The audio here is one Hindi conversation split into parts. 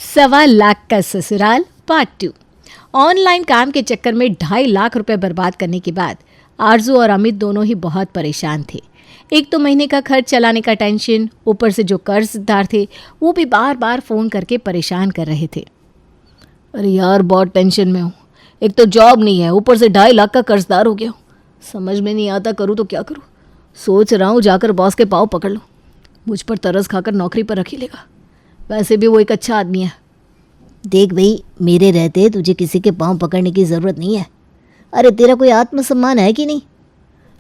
1.25 लाख का ससुराल पार्ट 2। ऑनलाइन काम के चक्कर में 2.5 लाख रुपए बर्बाद करने के बाद आरजू और अमित दोनों ही बहुत परेशान थे। एक तो महीने का खर्च चलाने का टेंशन, ऊपर से जो कर्जदार थे वो भी बार बार फ़ोन करके परेशान कर रहे थे। अरे यार, बहुत टेंशन में हूँ। एक तो जॉब नहीं है, ऊपर से 2.5 लाख का कर्जदार हो गया हूँ। समझ में नहीं आता करूँ तो क्या करूँ। सोच रहा हूँ जाकर बॉस के पाँव पकड़ लूँ। मुझ पर तरस खाकर नौकरी पर रख ही लेगा। वैसे भी वो एक अच्छा आदमी है। देख भाई, मेरे रहते तुझे किसी के पाँव पकड़ने की ज़रूरत नहीं है। अरे तेरा कोई आत्मसम्मान है कि नहीं?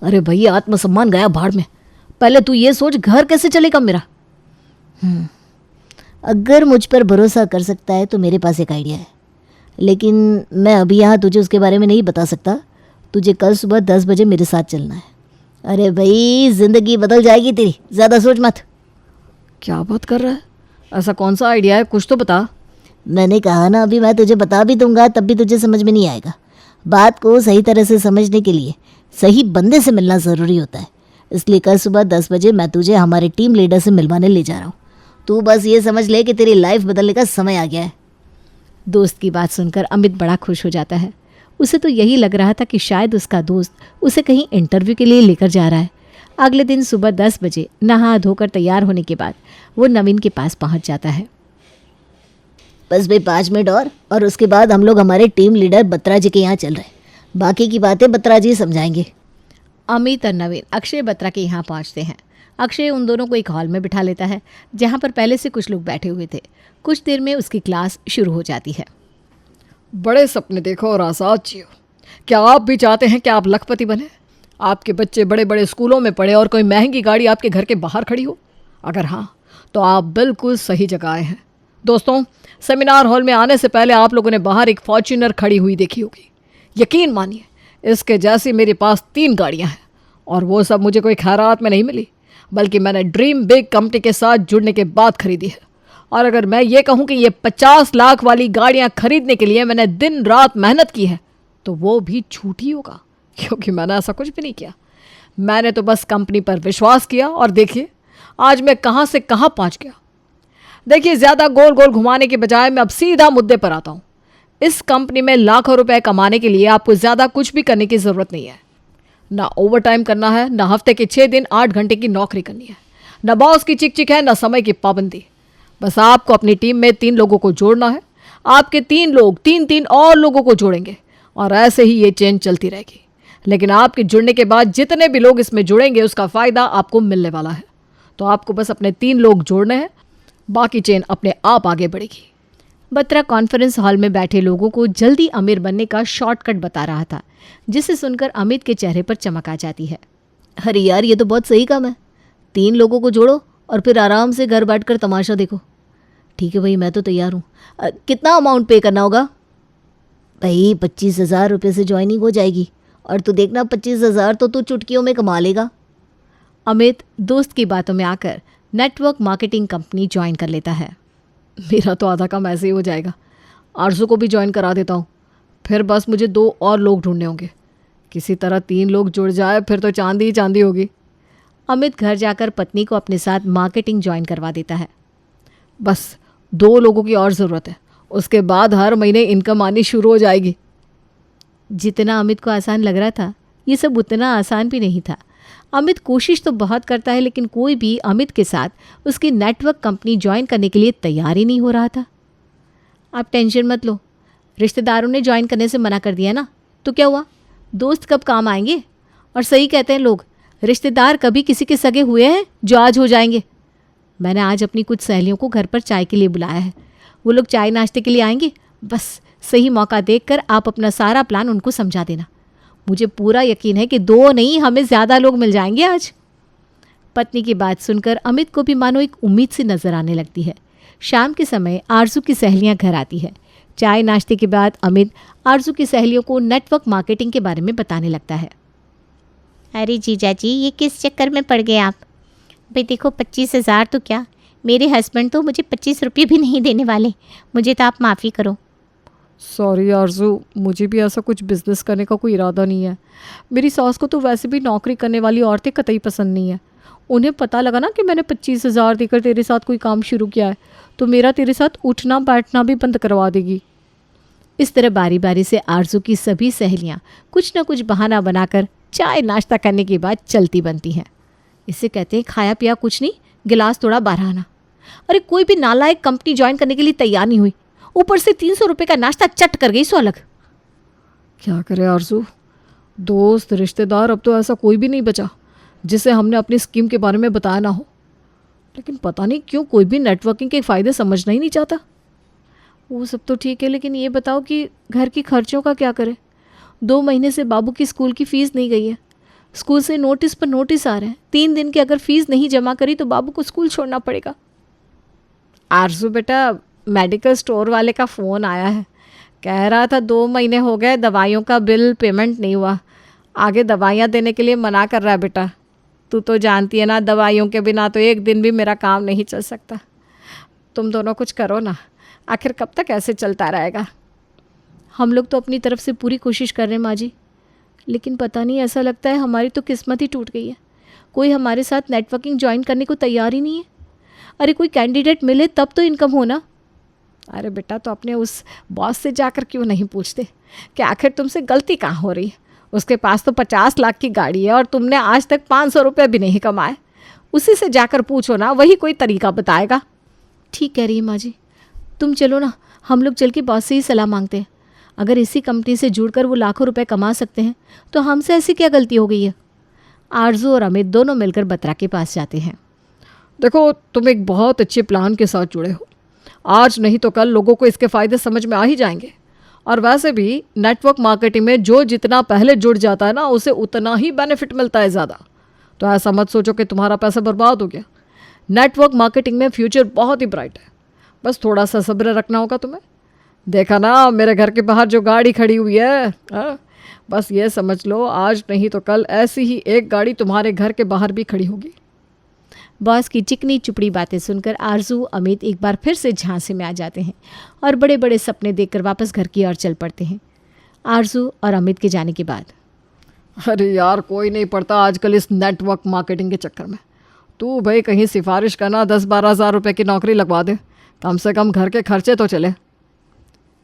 अरे भैया, आत्मसम्मान गया भाड़ में। पहले तू ये सोच, घर कैसे चलेगा मेरा। अगर मुझ पर भरोसा कर सकता है तो मेरे पास एक आइडिया है, लेकिन मैं अभी यहाँ तुझे उसके बारे में नहीं बता सकता। तुझे कल सुबह 10 बजे मेरे साथ चलना है। अरे भाई, ज़िंदगी बदल जाएगी तेरी, ज़्यादा सोच मत। क्या बात कर रहा है? ऐसा कौन सा आइडिया है, कुछ तो बता। मैंने कहा ना, अभी मैं तुझे बता भी दूंगा तब भी तुझे समझ में नहीं आएगा। बात को सही तरह से समझने के लिए सही बंदे से मिलना ज़रूरी होता है। इसलिए कल सुबह 10 बजे मैं तुझे हमारे टीम लीडर से मिलवाने ले जा रहा हूँ। तू बस ये समझ ले कि तेरी लाइफ बदलने का समय आ गया है। दोस्त की बात सुनकर अमित बड़ा खुश हो जाता है। उसे तो यही लग रहा था कि शायद उसका दोस्त उसे कहीं इंटरव्यू के लिए लेकर जा रहा है। अगले दिन सुबह 10 बजे नहा धोकर तैयार होने के बाद वो नवीन के पास पहुंच जाता है। बस भाई 5 मिनट और उसके बाद हम लोग हमारे टीम लीडर बत्रा जी के यहाँ चल रहे हैं। बाकी की बातें बत्रा जी समझाएंगे। अमित और नवीन अक्षय बत्रा के यहाँ पहुँचते हैं। अक्षय उन दोनों को एक हॉल में बिठा लेता है जहाँ पर पहले से कुछ लोग बैठे हुए थे। कुछ देर में उसकी क्लास शुरू हो जाती है। बड़े सपने देखो और आज़ाद जियो। क्या आप भी चाहते हैं कि आप लखपति बने? आपके बच्चे बड़े बड़े स्कूलों में पढ़े और कोई महंगी गाड़ी आपके घर के बाहर खड़ी हो? अगर हाँ, तो आप बिल्कुल सही जगह आए हैं। दोस्तों, सेमिनार हॉल में आने से पहले आप लोगों ने बाहर एक फॉर्च्यूनर खड़ी हुई देखी होगी। यकीन मानिए, इसके जैसी मेरे पास 3 गाड़ियां हैं, और वो सब मुझे कोई खैरात में नहीं मिली, बल्कि मैंने ड्रीम बिग कंपनी के साथ जुड़ने के बाद खरीदी है। और अगर मैं ये कहूँ कि ये 50 लाख वाली गाड़ियाँ खरीदने के लिए मैंने दिन रात मेहनत की है, तो वो भी झूठ ही होगा, क्योंकि मैंने ऐसा कुछ भी नहीं किया। मैंने तो बस कंपनी पर विश्वास किया, और देखिए आज मैं कहाँ से कहाँ पहुँच गया। देखिए, ज़्यादा गोल गोल घुमाने के बजाय मैं अब सीधा मुद्दे पर आता हूँ। इस कंपनी में लाखों रुपए कमाने के लिए आपको ज़्यादा कुछ भी करने की ज़रूरत नहीं है। ना ओवर टाइम करना है, ना हफ्ते के 6 दिन 8 घंटे की नौकरी करनी है, ना बॉस की चिक चिक है, ना समय की पाबंदी। बस आपको अपनी टीम में 3 लोगों को जोड़ना है। आपके 3 लोग 3-3 और लोगों को जोड़ेंगे, और ऐसे ही ये चेन चलती रहेगी। लेकिन आपके जुड़ने के बाद जितने भी लोग इसमें जुड़ेंगे, उसका फ़ायदा आपको मिलने वाला है। तो आपको बस अपने 3 लोग जोड़ने हैं, बाकी चेन अपने आप आगे बढ़ेगी। बत्रा कॉन्फ्रेंस हॉल में बैठे लोगों को जल्दी अमीर बनने का शॉर्टकट बता रहा था, जिसे सुनकर अमित के चेहरे पर चमक आ जाती है। अरे यार, ये तो बहुत सही काम है। 3 लोगों को जोड़ो और फिर आराम से घर बैठकर तमाशा देखो। ठीक है भाई, मैं तो तैयार हूँ। कितना अमाउंट पे करना होगा? भाई 25,000 रुपये से ज्वाइनिंग हो जाएगी, और तू देखना 25,000 तो तू चुटकियों में कमा लेगा। अमित दोस्त की बातों में आकर नेटवर्क मार्केटिंग कंपनी ज्वाइन कर लेता है। मेरा तो आधा काम ऐसे ही हो जाएगा। आरजू को भी ज्वाइन करा देता हूँ, फिर बस मुझे 2 और लोग ढूंढने होंगे। किसी तरह 3 लोग जुड़ जाए, फिर तो चांदी ही चांदी होगी। अमित घर जाकर पत्नी को अपने साथ मार्केटिंग ज्वाइन करवा देता है। बस 2 लोगों की और ज़रूरत है, उसके बाद हर महीने इनकम आनी शुरू हो जाएगी। जितना अमित को आसान लग रहा था, ये सब उतना आसान भी नहीं था। अमित कोशिश तो बहुत करता है, लेकिन कोई भी अमित के साथ उसकी नेटवर्क कंपनी ज्वाइन करने के लिए तैयार ही नहीं हो रहा था। आप टेंशन मत लो, रिश्तेदारों ने ज्वाइन करने से मना कर दिया ना, तो क्या हुआ? दोस्त कब काम आएंगे? और सही कहते हैं लोग, रिश्तेदार कभी किसी के सगे हुए हैं जो आज हो जाएंगे। मैंने आज अपनी कुछ सहेलियों को घर पर चाय के लिए बुलाया है। वो लोग चाय नाश्ते के लिए आएंगे। बस सही मौका देखकर आप अपना सारा प्लान उनको समझा देना। मुझे पूरा यकीन है कि 2 नहीं, हमें ज़्यादा लोग मिल जाएंगे आज। पत्नी की बात सुनकर अमित को भी मानो एक उम्मीद सी नजर आने लगती है। शाम के समय आरजू की सहेलियां घर आती है। चाय नाश्ते के बाद अमित आरजू की सहेलियों को नेटवर्क मार्केटिंग के बारे में बताने लगता है। अरे जीजा जी, ये किस चक्कर में पड़ गए आप? भाई देखो, 25,000 तो क्या, मेरे हस्बैंड तो मुझे 25 रुपये भी नहीं देने वाले। मुझे तो आप माफ़ी करो। सॉरी आरजू, मुझे भी ऐसा कुछ बिजनेस करने का कोई इरादा नहीं है। मेरी सास को तो वैसे भी नौकरी करने वाली औरतें कतई पसंद नहीं है। उन्हें पता लगा ना कि मैंने 25,000 देकर तेरे साथ कोई काम शुरू किया है, तो मेरा तेरे साथ उठना बैठना भी बंद करवा देगी। इस तरह बारी बारी से आरजू की सभी सहेलियां कुछ न कुछ बहाना बनाकर चाय नाश्ता करने के बाद चलती बनती हैं। इसे कहते हैं खाया पिया कुछ नहीं, गिलास थोड़ा बारह आना। अरे कोई भी नालायक कंपनी ज्वाइन करने के लिए तैयार नहीं हुई, ऊपर से 300 रुपये का नाश्ता चट कर गई, सो अलग। क्या करे आरजू, दोस्त रिश्तेदार अब तो ऐसा कोई भी नहीं बचा जिसे हमने अपनी स्कीम के बारे में बताया ना हो। लेकिन पता नहीं क्यों कोई भी नेटवर्किंग के फ़ायदे समझना ही नहीं चाहता। वो सब तो ठीक है, लेकिन ये बताओ कि घर के खर्चों का क्या करें? 2 महीने से बाबू की स्कूल की फ़ीस नहीं गई है। स्कूल से नोटिस पर नोटिस आ रहे हैं, 3 दिन की अगर फ़ीस नहीं जमा करी तो बाबू को स्कूल छोड़ना पड़ेगा। आरजू बेटा, मेडिकल स्टोर वाले का फ़ोन आया है, कह रहा था 2 महीने हो गए दवाइयों का बिल पेमेंट नहीं हुआ, आगे दवाइयाँ देने के लिए मना कर रहा है। बेटा तू तो जानती है ना, दवाइयों के बिना तो एक दिन भी मेरा काम नहीं चल सकता। तुम दोनों कुछ करो ना, आखिर कब तक ऐसे चलता रहेगा? हम लोग तो अपनी तरफ से पूरी कोशिश कर रहे हैं माँ जी, लेकिन पता नहीं, ऐसा लगता है हमारी तो किस्मत ही टूट गई है। कोई हमारे साथ नेटवर्किंग ज्वाइन करने को तैयार ही नहीं है। अरे कोई कैंडिडेट मिले तब तो इनकम हो ना। अरे बेटा, तो अपने उस बॉस से जाकर क्यों नहीं पूछते कि आखिर तुमसे गलती कहाँ हो रही है? उसके पास तो 50 लाख की गाड़ी है और तुमने आज तक 500 रुपये भी नहीं कमाए। उसी से जाकर पूछो ना, वही कोई तरीका बताएगा। ठीक कह रही है माँ जी, तुम चलो ना, हम लोग चल के बॉस से ही सलाह मांगते हैं। अगर इसी कंपनी से जुड़कर वो लाखों रुपए कमा सकते हैं तो हमसे ऐसी क्या गलती हो गई है? आरजू और अमित दोनों मिलकर बत्रा के पास जाते हैं। देखो, तुम एक बहुत अच्छे प्लान के साथ जुड़े हो। आज नहीं तो कल लोगों को इसके फ़ायदे समझ में आ ही जाएंगे। और वैसे भी नेटवर्क मार्केटिंग में जो जितना पहले जुड़ जाता है ना, उसे उतना ही बेनिफिट मिलता है ज़्यादा। तो ऐसा मत सोचो कि तुम्हारा पैसा बर्बाद हो गया। नेटवर्क मार्केटिंग में फ्यूचर बहुत ही ब्राइट है, बस थोड़ा सा सब्र रखना होगा तुम्हें। देखा ना मेरे घर के बाहर जो गाड़ी खड़ी हुई है, बस ये समझ लो आज नहीं तो कल ऐसी ही एक गाड़ी तुम्हारे घर के बाहर भी खड़ी होगी। बॉस की चिकनी चुपड़ी बातें सुनकर आरजू अमित एक बार फिर से झांसे में आ जाते हैं और बड़े बड़े सपने देखकर वापस घर की ओर चल पड़ते हैं। आरजू और अमित के जाने के बाद, अरे यार, कोई नहीं पड़ता आजकल इस नेटवर्क मार्केटिंग के चक्कर में। तू भाई कहीं सिफारिश करना, 10-12 हज़ार रुपये की नौकरी लगवा दे, कम से कम घर के खर्चे तो चले।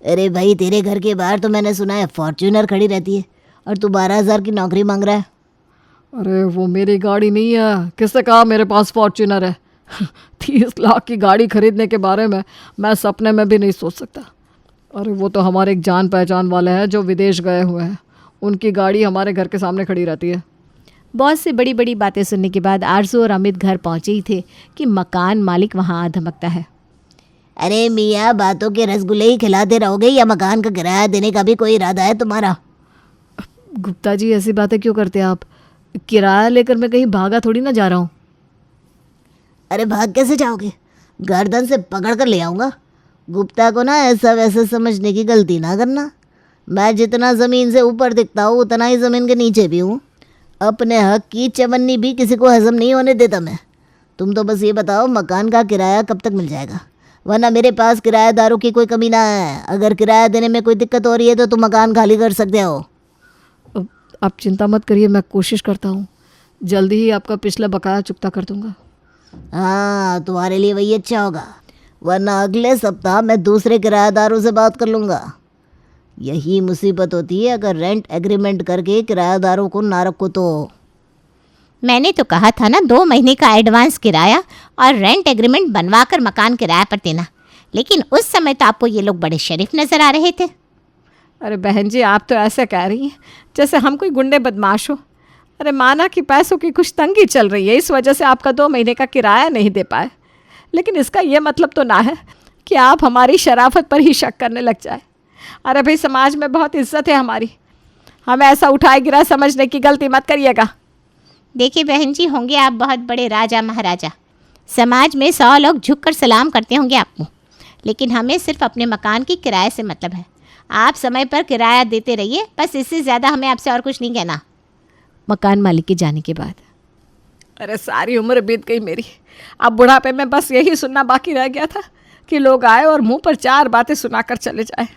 अरे भाई, तेरे घर के बाहर तो मैंने सुना है फॉर्च्यूनर खड़ी रहती है और तू 12,000 की नौकरी मांग रहा है। अरे वो मेरी गाड़ी नहीं है, किससे कहा मेरे पास फॉर्च्यूनर है? 30 लाख की गाड़ी खरीदने के बारे में मैं सपने में भी नहीं सोच सकता। अरे वो तो हमारे एक जान पहचान वाले हैं जो विदेश गए हुए हैं, उनकी गाड़ी हमारे घर के सामने खड़ी रहती है। बॉस से बड़ी बड़ी बातें सुनने के बाद आरजू और अमित घर पहुंचे ही थे कि मकान मालिक वहां आ धमकता है। अरे मियाँ, बातों के रसगुल्ले ही खिलाते रहोगे या मकान का किराया देने का भी कोई इरादा है तुम्हारा? गुप्ता जी, ऐसी बातें क्यों करते हैं आप? किराया लेकर मैं कहीं भागा थोड़ी ना जा रहा हूँ। अरे भाग कैसे जाओगे? गर्दन से पकड़ कर ले आऊँगा। गुप्ता को ना ऐसा वैसा समझने की गलती ना करना। मैं जितना ज़मीन से ऊपर दिखता हूँ उतना ही ज़मीन के नीचे भी हूँ। अपने हक की चवन्नी भी किसी को हजम नहीं होने देता मैं। तुम तो बस ये बताओ मकान का किराया कब तक मिल जाएगा, वरना मेरे पास किराएदारों की कोई कमी ना है। अगर किराया देने में कोई दिक्कत हो रही है तो तुम मकान खाली कर सकते हो। आप चिंता मत करिए, मैं कोशिश करता हूँ, जल्दी ही आपका पिछला बकाया चुकता कर दूंगा। हाँ, तुम्हारे लिए वही अच्छा होगा, वरना अगले सप्ताह मैं दूसरे किराएदारों से बात कर लूँगा। यही मुसीबत होती है अगर रेंट एग्रीमेंट करके किराएदारों को ना रखो तो। मैंने तो कहा था ना 2 महीने का एडवांस किराया और रेंट एग्रीमेंट बनवा कर मकान किराया पर देना, लेकिन उस समय तो आपको ये लोग बड़े शरीफ नज़र आ रहे थे। अरे बहन जी, आप तो ऐसे कह रही हैं जैसे हम कोई गुंडे बदमाश हो। अरे माना कि पैसों की कुछ तंगी चल रही है, इस वजह से आपका 2 महीने का किराया नहीं दे पाए, लेकिन इसका ये मतलब तो ना है कि आप हमारी शराफत पर ही शक करने लग जाए। अरे भाई, समाज में बहुत इज्जत है हमारी, हमें ऐसा उठाए गिरा समझने की गलती मत करिएगा। देखिए बहन जी, होंगे आप बहुत बड़े राजा महाराजा, समाज में 100 लोग झुककर सलाम करते होंगे आपको, लेकिन हमें सिर्फ अपने मकान की किराए से मतलब है। आप समय पर किराया देते रहिए, बस इससे ज़्यादा हमें आपसे और कुछ नहीं कहना। मकान मालिक के जाने के बाद, अरे सारी उम्र बीत गई मेरी, अब बुढ़ापे में बस यही सुनना बाकी रह गया था कि लोग आए और मुंह पर 4 बातें सुनाकर चले जाए।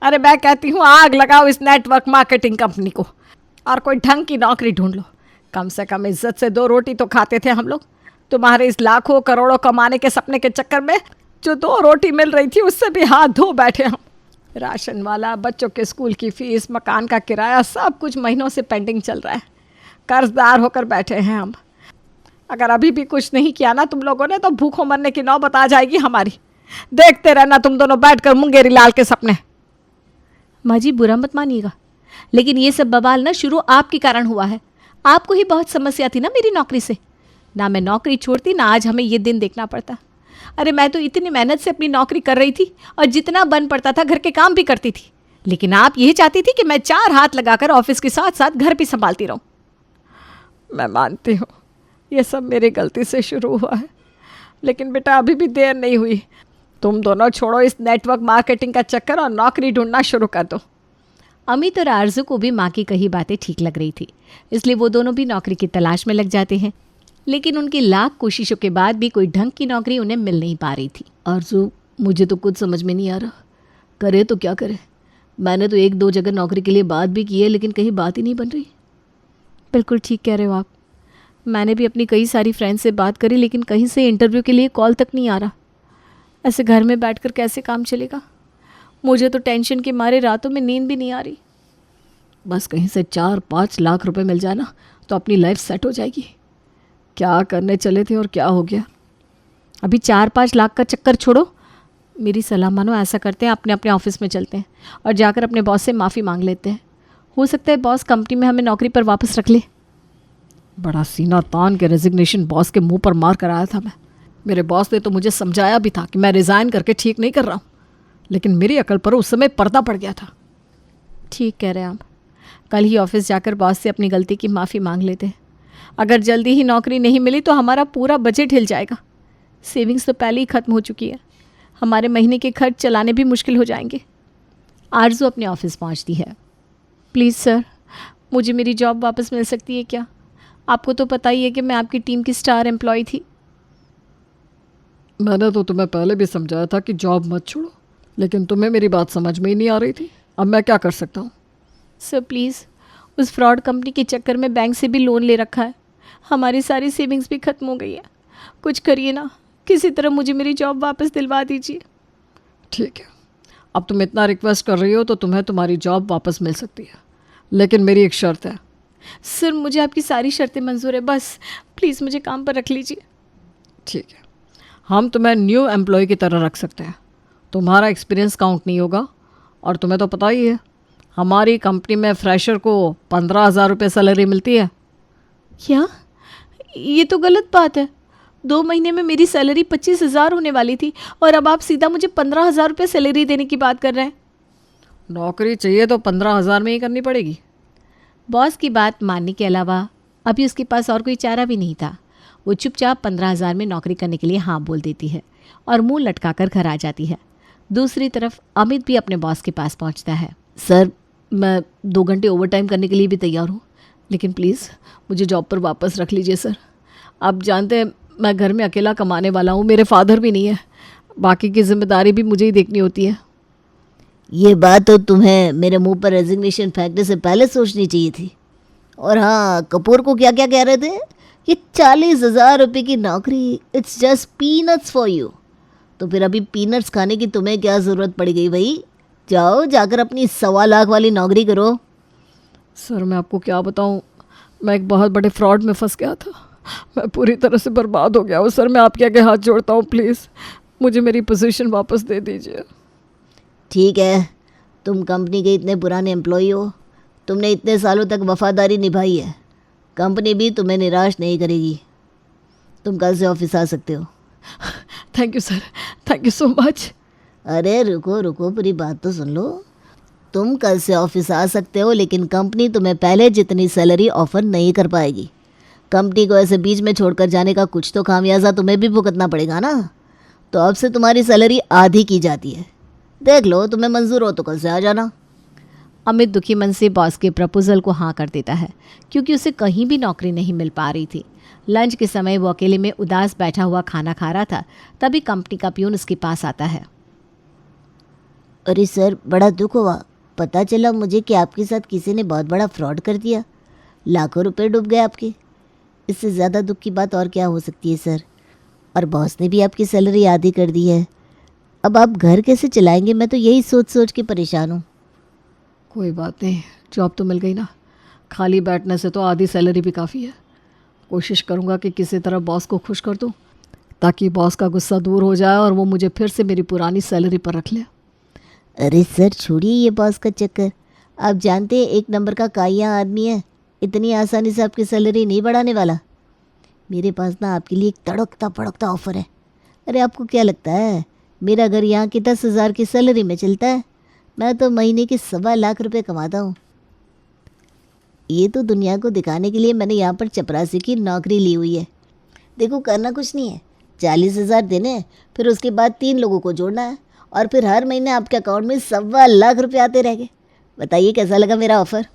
अरे मैं कहती हूँ आग लगाओ इस नेटवर्क मार्केटिंग कंपनी को और कोई ढंग की नौकरी ढूंढ लो। कम से कम इज्जत से 2 रोटी तो खाते थे हम लोग। तुम्हारे इस लाखों करोड़ों कमाने के सपने के चक्कर में जो 2 रोटी मिल रही थी उससे भी हाथ धो बैठे हम। राशन वाला, बच्चों के स्कूल की फीस, मकान का किराया, सब कुछ महीनों से पेंडिंग चल रहा है। कर्जदार होकर बैठे हैं हम। अगर अभी भी कुछ नहीं किया ना तुम लोगों ने तो भूखों मरने की नौबत आ जाएगी हमारी। देखते रहना तुम दोनों बैठकर मुंगेरी लाल के सपने। माँ जी बुरा मत मानिएगा, लेकिन ये सब बवाल ना शुरू आपके कारण हुआ है। आपको ही बहुत समस्या थी ना मेरी नौकरी से। ना मैं नौकरी छोड़ती ना आज हमें ये दिन देखना पड़ता। अरे मैं तो इतनी मेहनत से अपनी नौकरी कर रही थी और जितना बन पड़ता था घर के काम भी करती थी, लेकिन आप यही चाहती थी कि मैं 4 हाथ लगाकर ऑफिस के साथ साथ घर भी संभालती रहूं। मैं मानती हूँ ये सब मेरी गलती से शुरू हुआ है, लेकिन बेटा अभी भी देर नहीं हुई। तुम दोनों छोड़ो इस नेटवर्क मार्केटिंग का चक्कर और नौकरी ढूंढना शुरू कर दो। अमित और आरजू को भी माँ की कही बातें ठीक लग रही थी, इसलिए वो दोनों भी नौकरी की तलाश में लग जाते हैं। लेकिन उनकी लाख कोशिशों के बाद भी कोई ढंग की नौकरी उन्हें मिल नहीं पा रही थी। आरज़ू, मुझे तो कुछ समझ में नहीं आ रहा, करे तो क्या करे। मैंने तो 1-2 जगह नौकरी के लिए बात भी की है, लेकिन कहीं बात ही नहीं बन रही। बिल्कुल ठीक कह रहे हो आप। मैंने भी अपनी कई सारी फ्रेंड्स से बात करी, लेकिन कहीं से इंटरव्यू के लिए कॉल तक नहीं आ रहा। ऐसे घर में बैठकर कैसे काम चलेगा। मुझे तो टेंशन के मारे रातों में नींद भी नहीं आ रही। बस कहीं से 4-5 लाख रुपए मिल जाए ना तो अपनी लाइफ सेट हो जाएगी। क्या करने चले थे और क्या हो गया। अभी 4-5 लाख का चक्कर छोड़ो, मेरी सलाह मानो। ऐसा करते हैं, अपने अपने ऑफिस में चलते हैं और जाकर अपने बॉस से माफ़ी मांग लेते हैं। हो सकता है बॉस कंपनी में हमें नौकरी पर वापस रख ले। बड़ा सीना तान के रेजिग्नेशन बॉस के मुंह पर मार कर आया था मैं। मेरे बॉस ने तो मुझे समझाया भी था कि मैं रिज़ाइन करके ठीक नहीं कर रहा हूँ, लेकिन मेरी अकल पर उस समय पर्दा पड़ गया था। ठीक कह रहे हैं आप। कल ही ऑफिस जाकर बॉस से अपनी गलती की माफ़ी मांग लेते हैं। अगर जल्दी ही नौकरी नहीं मिली तो हमारा पूरा बजट हिल जाएगा। सेविंग्स तो पहले ही ख़त्म हो चुकी है। हमारे महीने के खर्च चलाने भी मुश्किल हो जाएंगे। आरजू अपने ऑफिस पहुंचती है। प्लीज़ सर, मुझे मेरी जॉब वापस मिल सकती है क्या? आपको तो पता ही है कि मैं आपकी टीम की स्टार एम्प्लॉय थी। मैंने तो तुम्हें पहले भी समझाया था कि जॉब मत छोड़ो, लेकिन तुम्हें मेरी बात समझ में ही नहीं आ रही थी। अब मैं क्या कर सकता हूँ? सर प्लीज़, उस फ्रॉड कंपनी के चक्कर में बैंक से भी लोन ले रखा है। हमारी सारी सेविंग्स भी ख़त्म हो गई है। कुछ करिए ना, किसी तरह मुझे मेरी जॉब वापस दिलवा दीजिए। ठीक है, अब तुम इतना रिक्वेस्ट कर रही हो तो तुम्हें तुम्हारी जॉब वापस मिल सकती है, लेकिन मेरी एक शर्त है। सर मुझे आपकी सारी शर्तें मंजूर है, बस प्लीज़ मुझे काम पर रख लीजिए। ठीक है, हम तुम्हें न्यू एम्प्लॉय की तरह रख सकते हैं। तुम्हारा एक्सपीरियंस काउंट नहीं होगा, और तुम्हें तो पता ही है हमारी कंपनी में फ्रेशर को 15,000 रुपये सैलरी मिलती है। क्या? ये तो गलत बात है। 2 महीने में मेरी सैलरी 25,000 होने वाली थी और अब आप सीधा मुझे 15,000 रुपये सैलरी देने की बात कर रहे हैं। नौकरी चाहिए तो 15,000 में ही करनी पड़ेगी। बॉस की बात मानने के अलावा अभी उसके पास और कोई चारा भी नहीं था। वो चुपचाप 15,000 में नौकरी करने के लिए हाँ बोल देती है और मुंह लटकाकर घर आ जाती है। दूसरी तरफ अमित भी अपने बॉस के पास पहुंचता है। सर, मैं 2 घंटे ओवर टाइम करने के लिए भी तैयार हूँ, लेकिन प्लीज़ मुझे जॉब पर वापस रख लीजिए सर। आप जानते हैं मैं घर में अकेला कमाने वाला हूँ, मेरे फादर भी नहीं है, बाकी की जिम्मेदारी भी मुझे ही देखनी होती है। ये बात तो तुम्हें मेरे मुंह पर रेजिग्नेशन फेंकने से पहले सोचनी चाहिए थी। और हाँ, कपूर को क्या क्या कह रहे थे? ये 40,000 रुपये की नौकरी, it's just peanuts for you. तो फिर अभी पीनट्स खाने की तुम्हें क्या ज़रूरत पड़ गई भाई? जाओ जाकर अपनी 1.25 लाख वाली नौकरी करो। सर मैं आपको क्या बताऊं, मैं एक बहुत बड़े फ्रॉड में फंस गया था। मैं पूरी तरह से बर्बाद हो गया हूँ सर। मैं आपके आगे हाथ जोड़ता हूँ, प्लीज़ मुझे मेरी पोजीशन वापस दे दीजिए। ठीक है, तुम कंपनी के इतने पुराने एम्प्लॉई हो, तुमने इतने सालों तक वफादारी निभाई है, कंपनी भी तुम्हें निराश नहीं करेगी। तुम कल से ऑफिस आ सकते हो। Thank you sir, thank you so much. अरे रुको रुको, पूरी बात तो सुन लो। तुम कल से ऑफिस आ सकते हो, लेकिन कंपनी तुम्हें पहले जितनी सैलरी ऑफर नहीं कर पाएगी। कंपनी को ऐसे बीच में छोड़कर जाने का कुछ तो खामियाजा तुम्हें भी भुगतना पड़ेगा ना। तो अब से तुम्हारी सैलरी आधी की जाती है। देख लो, तुम्हें मंजूर हो तो कल से आ जाना। अमित दुखी मन से बॉस के प्रपोजल को हाँ कर देता है, क्योंकि उसे कहीं भी नौकरी नहीं मिल पा रही थी। लंच के समय वो अकेले में उदास बैठा हुआ खाना खा रहा था, तभी कंपनी का प्यून उसके पास आता है। अरे सर, बड़ा दुख हुआ। पता चला मुझे कि आपके साथ किसी ने बहुत बड़ा फ्रॉड कर दिया। लाखों रुपए डूब गए आपके। इससे ज़्यादा दुख की बात और क्या हो सकती है सर। और बॉस ने भी आपकी सैलरी आधी कर दी है। अब आप घर कैसे चलाएंगे, मैं तो यही सोच सोच के परेशान हूँ। कोई बात नहीं, जॉब तो मिल गई ना, खाली बैठने से तो आधी सैलरी भी काफ़ी है। कोशिश करूँगा कि किसी तरह बॉस को खुश कर दूँ ताकि बॉस का गुस्सा दूर हो जाए और वो मुझे फिर से मेरी पुरानी सैलरी पर रख ले। अरे सर छोड़िए ये बॉस का चक्कर। आप जानते हैं एक नंबर का काइया आदमी है, इतनी आसानी से आपकी सैलरी नहीं बढ़ाने वाला। मेरे पास ना आपके लिए एक तड़कता भड़कता ऑफ़र है। अरे आपको क्या लगता है मेरा घर यहाँ की 10,000 की सैलरी में चलता है? मैं तो महीने के 1.25 लाख रुपए कमाता हूँ। ये तो दुनिया को दिखाने के लिए मैंने यहाँ पर चपरासी की नौकरी ली हुई है। देखो करना कुछ नहीं है, 40,000 देने हैं, फिर उसके बाद 3 लोगों को जोड़ना है और फिर हर महीने आपके अकाउंट में 1.25 लाख रुपए आते रहेंगे। बताइए कैसा लगा मेरा ऑफ़र?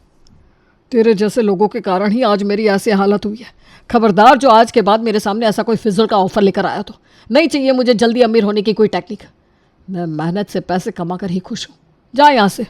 तेरे जैसे लोगों के कारण ही आज मेरी ऐसी हालत हुई है। खबरदार जो आज के बाद मेरे सामने ऐसा कोई फिजूल का ऑफर लेकर आया तो। नहीं चाहिए मुझे जल्दी अमीर होने की कोई टेक्निक। मैं मेहनत से पैसे कमा कर ही खुश हूँ। जा यहाँ से।